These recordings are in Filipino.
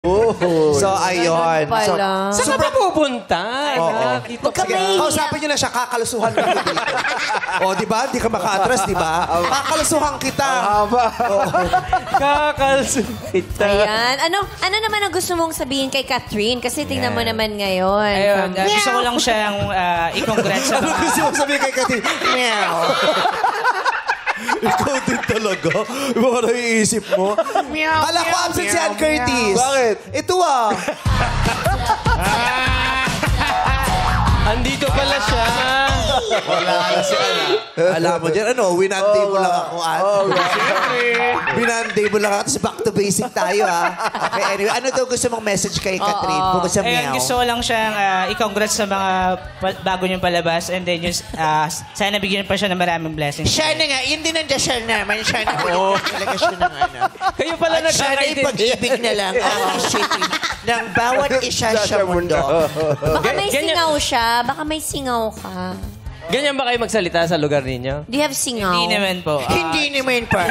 So, ayun. So, Saan ka pupunta? kausapin nyo na siya, kakalusuhan ka dito. O, di ba? Di ka maka-atras, di ba? Kakalusuhan kita. Kakalusuhan kita. Ayan. Ano naman ang gusto mong sabihin kay Catherine? Kasi tingnan mo naman ngayon. Ayun, gusto ko lang siyang i-congrats sa Ano mga... gusto mo sabihin kay Catherine? Meow. Ikaw din talaga. Yung mga naiisip mo. Kala ko absent si Ann Curtis. Bakit? Ito ah. Andito pala siya. Wala na si Ann. Alam mo dyan, winanday mo lang ako, Ann. Winanday mo lang ako. Tapos back to basic tayo, Okay, anyway. Ano daw gusto mong message kay Catherine? Bukod sa Ayun, meow. gusto ko lang siyang i-congrats sa mga bago niyong palabas and then yung, sana bigyan pa siya ng maraming blessings. Sana nga, yun din ang dasal naman. Sana talaga siya ng Kayo pala At sana ipag-ibig na lang ang city ng bawat isa sa mundo. Baka may singaw siya. Baka may singaw ka. Ganyan ba kayo magsalita sa lugar ninyo? Do you have singaw? Hindi naman po. Hindi naman pa.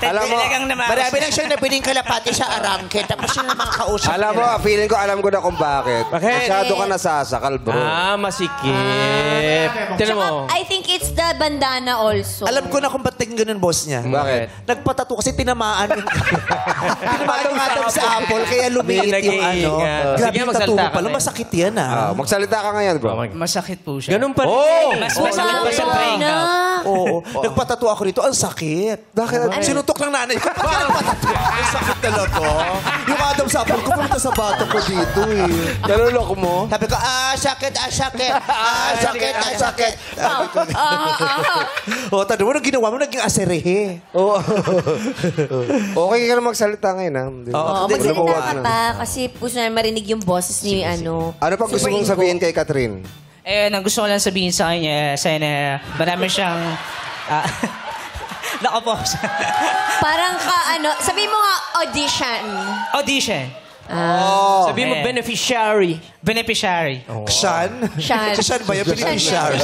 Alam mo, Marami lang siyang nabiling kalapati sa arangke. Tapos yun ang mga kausap Alam mo, feeling ko alam ko na kung bakit. Bakit? Masyado ka nasasakal, bro. Masikip. Tinan mo. I think it's the bandana also. Alam ko na kung ba't naging ganun, boss niya. Bakit? Nagpatato kasi tinamaan yung... tinamaan yung atom sa apple, kaya lumiit yung ano. Sige, Grabe yung tattoo magsalita mo ka pala. na. Masakit yan, Magsalita ka ngayon, bro. masakit po siya. Ganun pa rin. Mas masakit pa sa breakout. Oo. Nagpatato ako rito. Ang sakit. Bakit? Sinutok ng nanay ko. Ang sakit talaga. Yung atom sa apple ko, pumunta sa bato ko dito eh. Nalulok mo? Sabi ko, sakit, sakit. Sakit, sakit. O, tanong mo, nung ginawa mo, naging aserehe. Okay ka na magsalita ngayon, ha? Oo, magsalita ka pa kasi gusto na marinig yung boses ni ano. Ano pa gusto mong sabihin kay Catherine? Ang gusto ko lang sabihin sa kanya, sana marami siyang... Nakapost. Parang sabi mo nga audition. Audition. Sabi mo, beneficiary. Beneficiary. Shan? Shan. Shan ba yun? Beneficiary.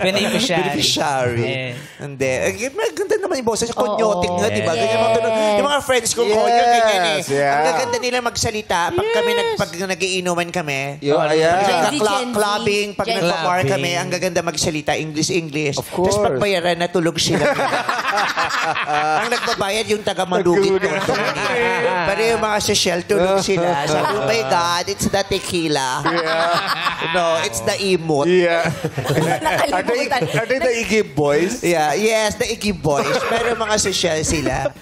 Beneficiary. Beneficiary. Eh. Hindi. Maganda naman yung boses. Konyotic nga, di ba? Ganyan mga ganun. Yung mga friends ko, konyo, ganyan eh. yeah. Ang gaganda nila magsalita. Pag kami pag nagiinuman kami. Ayan. Gen Z. Clubbing, pag Gen Z. nagpa-bar kami, ang gaganda magsalita, English. Of course. Tapos pagbayaran, natulog sila. Ang nagbabayad yung taga-malugit doon. Pero yung mga social, tulog sila. Sabi, oh my God, it's the tequila. No, it's the emote. Yeah. Nakalimutan. Are they the Iggy boys? Yeah, yes, the Iggy Boys. Pero mga social sila.